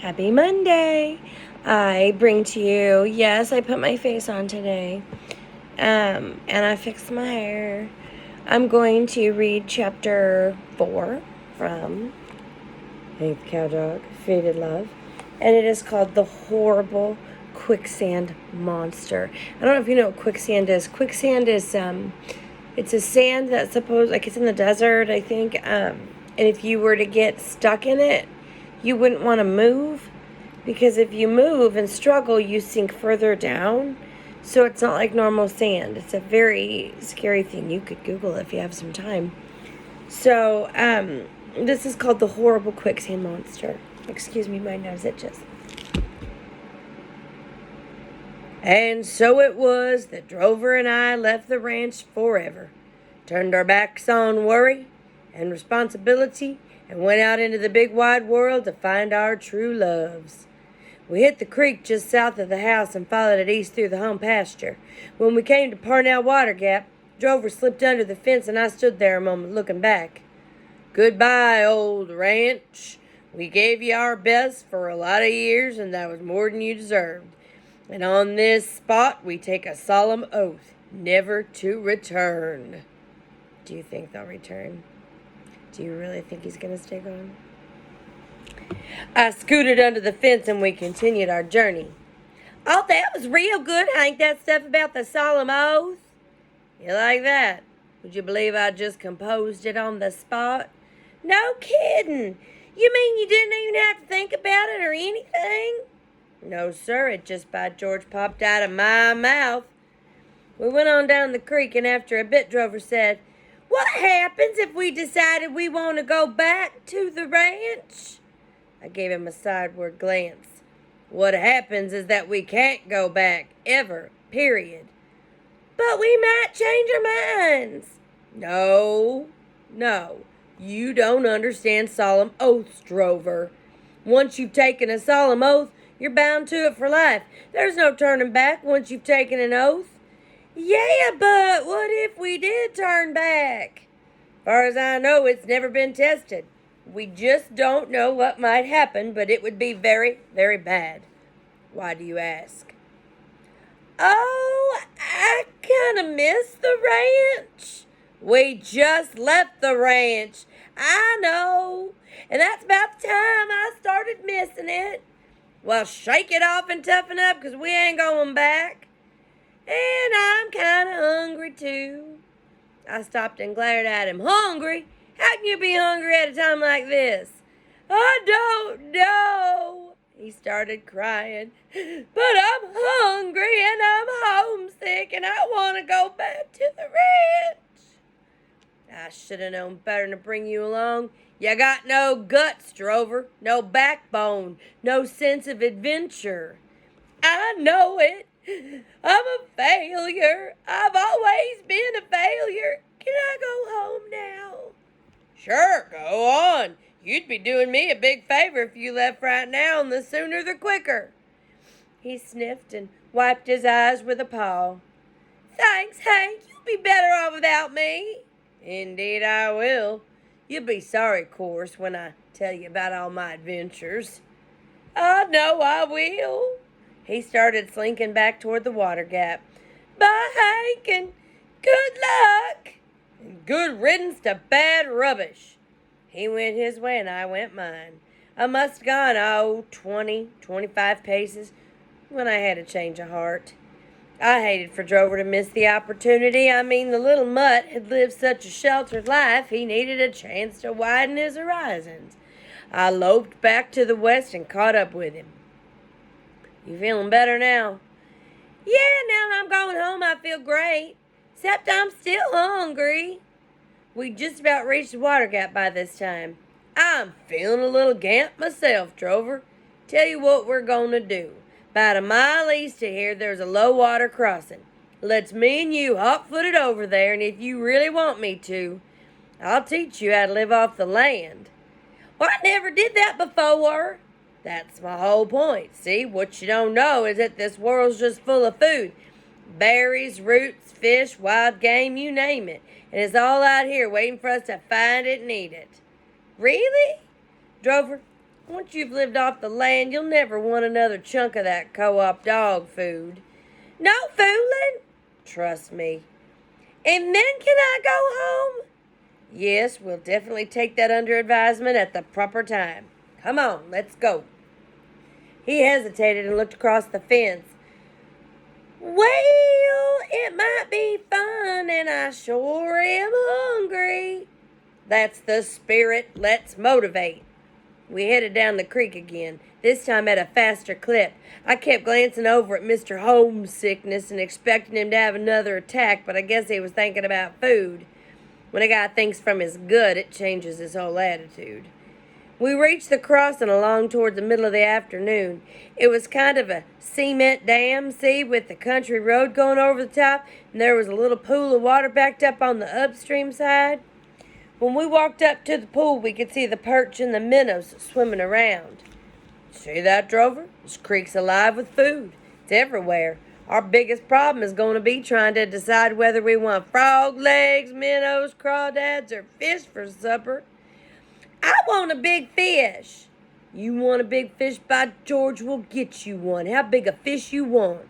Happy Monday. I bring to you, yes, I put my face on today. And I fixed my hair. I'm going to read chapter 4 from Cowdog, Faded Love. And it is called The Horrible Quicksand Monster. I don't know if you know what quicksand is. Quicksand is, it's a sand that's supposed, like it's in the desert, I think. And if you were to get stuck in it, you wouldn't want to move, because if you move and struggle, you sink further down. So it's not like normal sand. It's a very scary thing. You could Google it if you have some time. So this is called The Horrible Quicksand Monster. Excuse me, my nose itches. And so it was that Drover and I left the ranch forever, turned our backs on worry and responsibility, and went out into the big wide world to find our true loves. We hit the creek just south of the house and followed it east through the home pasture. When we came to Parnell Water Gap, Drover slipped under the fence and I stood there a moment looking back. Goodbye, old ranch. We gave you our best for a lot of years, and that was more than you deserved. And on this spot we take a solemn oath never to return. Do you think they'll return? Do you really think he's going to stay gone? I scooted under the fence and we continued our journey. Oh, that was real good, Hank, that stuff about the solemn oath. You like that? Would you believe I just composed it on the spot? No kidding. You mean you didn't even have to think about it or anything? No, sir, it just by George popped out of my mouth. We went on down the creek, and after a bit, Drover said, "What happens if we decided we want to go back to the ranch?" I gave him a sideward glance. What happens is that we can't go back, ever, period. But we might change our minds. No, you don't understand solemn oaths, Drover. Once you've taken a solemn oath, you're bound to it for life. There's no turning back once you've taken an oath. Yeah, but what if we did turn back? Far as I know, it's never been tested. We just don't know what might happen, but it would be very, very bad. Why do you ask? Oh, I kind of miss the ranch. We just left the ranch. I know. And that's about the time I started missing it. Well, shake it off and toughen up, 'cause we ain't going back. And I'm kind of hungry, too. I stopped and glared at him. Hungry? How can you be hungry at a time like this? I don't know. He started crying. But I'm hungry and I'm homesick and I want to go back to the ranch. I should have known better than to bring you along. You got no guts, Drover. No backbone. No sense of adventure. I know it. I'm a failure. I've always been a failure. Can I go home now? Sure, go on. You'd be doing me a big favor if you left right now, and the sooner the quicker. He sniffed and wiped his eyes with a paw. Thanks, Hank. You'll be better off without me. Indeed I will. You'll be sorry, of course, when I tell you about all my adventures. I know I will. He started slinking back toward the water gap. Bye, Hank, and good luck. And good riddance to bad rubbish. He went his way and I went mine. I must have gone, 20, 25 paces when I had a change of heart. I hated for Drover to miss the opportunity. I mean, the little mutt had lived such a sheltered life, he needed a chance to widen his horizons. I loped back to the west and caught up with him. You feeling better now? Yeah, now that I'm going home, I feel great. Except I'm still hungry. We just about reached the water gap by this time. I'm feeling a little gamp myself, Drover. Tell you what we're going to do. About a mile east of here, there's a low water crossing. Let's me and you hot-footed over there, and if you really want me to, I'll teach you how to live off the land. Well, I never did that before. That's my whole point. See, what you don't know is that this world's just full of food. Berries, roots, fish, wild game, you name it. And it's all out here waiting for us to find it and eat it. Really? Drover, Once you've lived off the land, you'll never want another chunk of that co-op dog food. No fooling. Trust me. And then can I go home? Yes, we'll definitely take that under advisement at the proper time. Come on, let's go. He hesitated and looked across the fence. Well, it might be fun, and I sure am hungry. That's the spirit. Let's motivate. We headed down the creek again, this time at a faster clip. I kept glancing over at Mr. Homesickness and expecting him to have another attack, but I guess he was thinking about food. When a guy thinks from his gut, it changes his whole attitude. We reached the crossing along toward the middle of the afternoon. It was kind of a cement dam, see, with the country road going over the top, and there was a little pool of water backed up on the upstream side. When we walked up to the pool, we could see the perch and the minnows swimming around. See that, Drover? This creek's alive with food. It's everywhere. Our biggest problem is going to be trying to decide whether we want frog legs, minnows, crawdads, or fish for supper. I want a big fish. You want a big fish? By George, we'll get you one. How big a fish you want?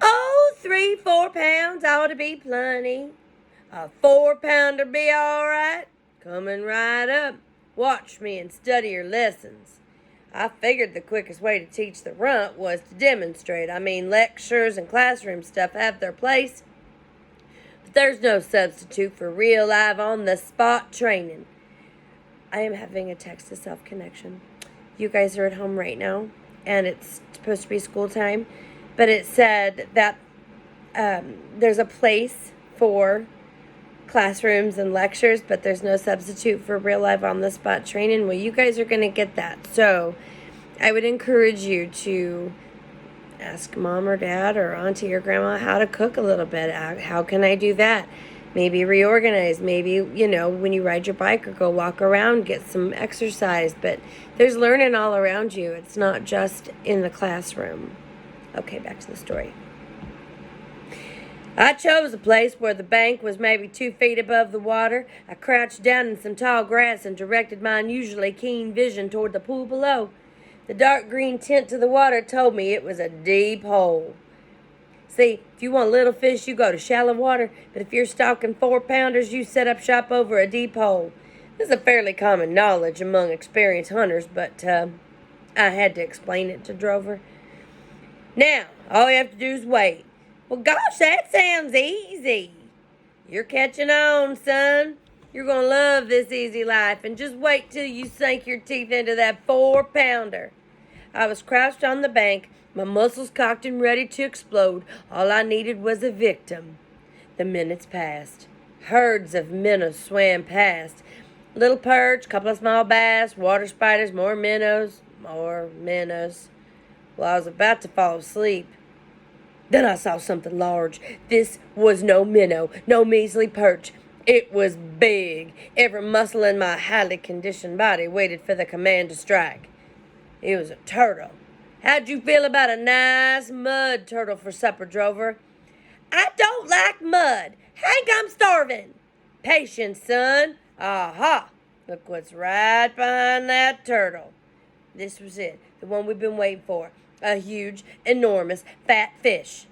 Oh, 3-4 pounds ought to be plenty. A 4-pounder be all right. Coming right up. Watch me and study your lessons. I figured the quickest way to teach the runt was to demonstrate. Lectures and classroom stuff have their place, but there's no substitute for real live on-the-spot training. I am having a text-to-self connection. You guys are at home right now, and it's supposed to be school time, but it said that there's a place for classrooms and lectures, but there's no substitute for real life on the spot training. Well, you guys are going to get that. So I would encourage you to ask mom or dad or auntie or grandma how to cook a little bit. How can I do that? Maybe reorganize. Maybe, when you ride your bike or go walk around, get some exercise. But there's learning all around you. It's not just in the classroom. Okay, back to the story. I chose a place where the bank was maybe 2 feet above the water. I crouched down in some tall grass and directed my unusually keen vision toward the pool below. The dark green tint to the water told me it was a deep hole. See, if you want little fish, you go to shallow water, but if you're stalking 4-pounders, you set up shop over a deep hole. This is a fairly common knowledge among experienced hunters, but I had to explain it to Drover. Now, all you have to do is wait. Well, gosh, that sounds easy. You're catching on, son. You're going to love this easy life, and just wait till you sink your teeth into that 4-pounder. I was crouched on the bank, my muscles cocked and ready to explode. All I needed was a victim. The minutes passed. Herds of minnows swam past. Little perch, couple of small bass, water spiders, more minnows. Well, I was about to fall asleep. Then I saw something large. This was no minnow, no measly perch. It was big. Every muscle in my highly conditioned body waited for the command to strike. It was a turtle. How'd you feel about a nice mud turtle for supper, Drover? I don't like mud. Hank, I'm starving. Patience, son. Aha! Look what's right behind that turtle. This was it, the one we've been waiting for. A huge, enormous, fat fish.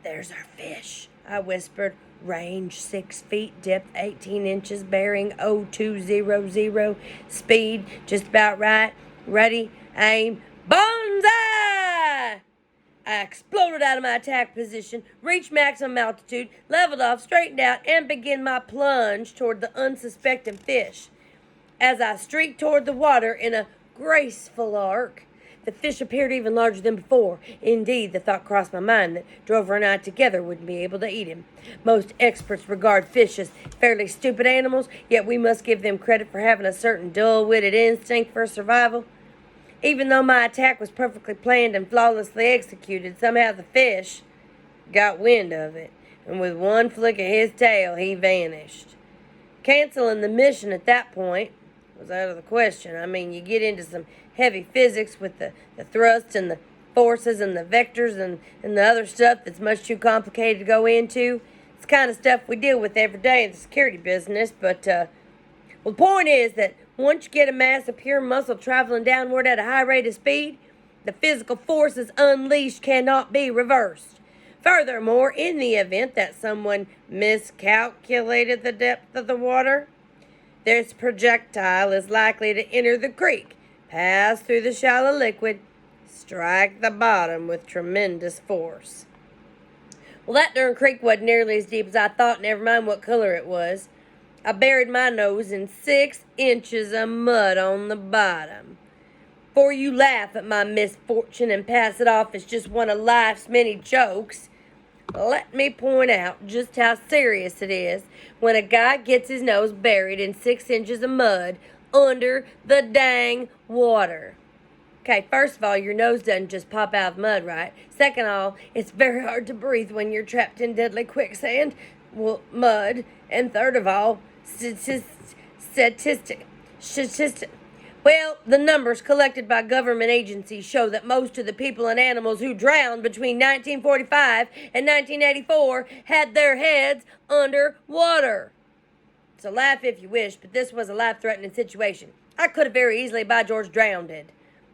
There's our fish, I whispered. Range 6 feet, depth 18 inches, bearing 0200, speed just about right. Ready, aim, bonsai! I exploded out of my attack position, reached maximum altitude, leveled off, straightened out, and began my plunge toward the unsuspecting fish. As I streaked toward the water in a graceful arc, the fish appeared even larger than before. Indeed, the thought crossed my mind that Drover and I together wouldn't be able to eat him. Most experts regard fish as fairly stupid animals, yet we must give them credit for having a certain dull-witted instinct for survival. Even though my attack was perfectly planned and flawlessly executed, somehow the fish got wind of it, and with one flick of his tail, he vanished. Canceling the mission at that point was out of the question. You get into some heavy physics with the thrust and the forces and the vectors and the other stuff that's much too complicated to go into. It's the kind of stuff we deal with every day in the security business, but the point is that Once you get a mass of pure muscle traveling downward at a high rate of speed, the physical forces unleashed cannot be reversed. Furthermore, in the event that someone miscalculated the depth of the water, this projectile is likely to enter the creek, pass through the shallow liquid, strike the bottom with tremendous force. Well, that darn creek wasn't nearly as deep as I thought, never mind what color it was. I buried my nose in 6 inches of mud on the bottom. Before you laugh at my misfortune and pass it off as just one of life's many jokes, let me point out just how serious it is when a guy gets his nose buried in 6 inches of mud under the dang water. Okay, first of all, your nose doesn't just pop out of mud, right? Second of all, it's very hard to breathe when you're trapped in deadly quicksand, mud. And third of all, well, the numbers collected by government agencies show that most of the people and animals who drowned between 1945 and 1984 had their heads under water. So laugh if you wish, but this was a life-threatening situation. I could have very easily, by George, drowned.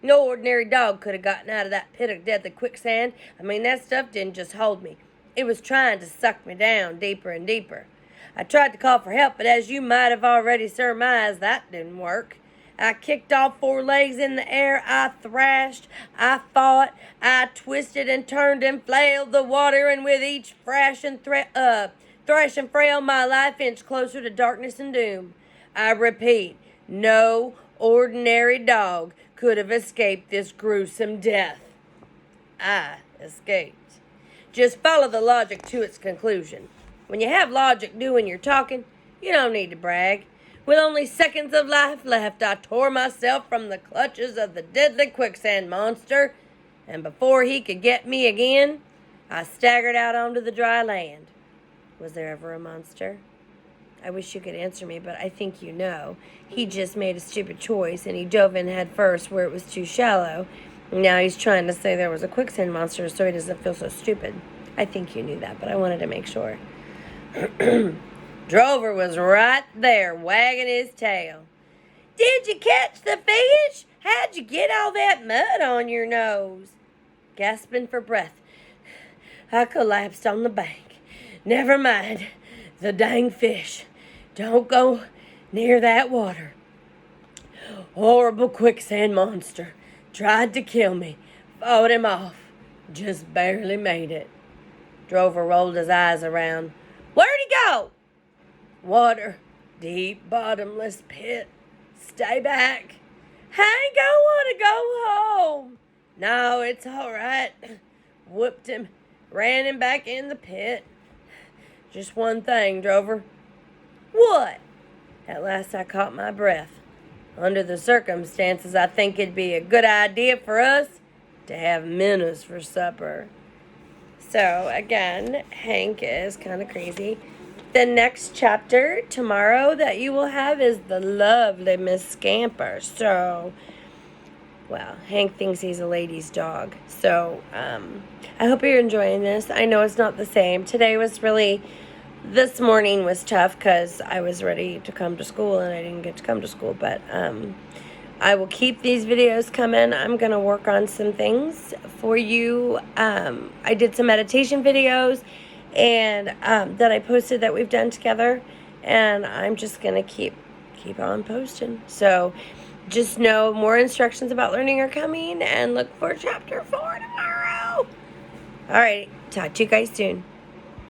No ordinary dog could have gotten out of that pit of deadly quicksand. I mean, that stuff didn't just hold me. It was trying to suck me down deeper and deeper. I tried to call for help, but as you might have already surmised, that didn't work. I kicked all 4 legs in the air. I thrashed. I fought. I twisted and turned and flailed the water, and with each thrash and frail, my life inched closer to darkness and doom. I repeat, no ordinary dog could have escaped this gruesome death. I escaped. Just follow the logic to its conclusion. When you have logic doing your talking, you don't need to brag. With only seconds of life left, I tore myself from the clutches of the deadly quicksand monster, and before he could get me again, I staggered out onto the dry land. Was there ever a monster? I wish you could answer me, but I think you know. He just made a stupid choice, and he dove in head first where it was too shallow. Now he's trying to say there was a quicksand monster so he doesn't feel so stupid. I think you knew that, but I wanted to make sure. Drover was right there, wagging his tail. Did you catch the fish? How'd you get all that mud on your nose? Gasping for breath, I collapsed on the bank. Never mind the dang fish. Don't go near that water. Horrible quicksand monster. Tried to kill me. Fought him off. Just barely made it. Drover rolled his eyes around. Where'd he go? Water. Deep, bottomless pit. Stay back. I ain't gonna want to go home. No, it's all right. Whooped him. Ran him back in the pit. Just one thing, Drover. What? At last I caught my breath. Under the circumstances, I think it'd be a good idea for us to have minnows for supper. So, again, Hank is kind of crazy. The next chapter tomorrow that you will have is the lovely Miss Scamper. So, well, Hank thinks he's a lady's dog. So, I hope you're enjoying this. I know it's not the same. This morning was tough because I was ready to come to school and I didn't get to come to school. But I will keep these videos coming. I'm going to work on some things for you. I did some meditation videos and that I posted that we've done together. And I'm just going to keep on posting. So just know more instructions about learning are coming and look for chapter 4 tomorrow. All right. Talk to you guys soon.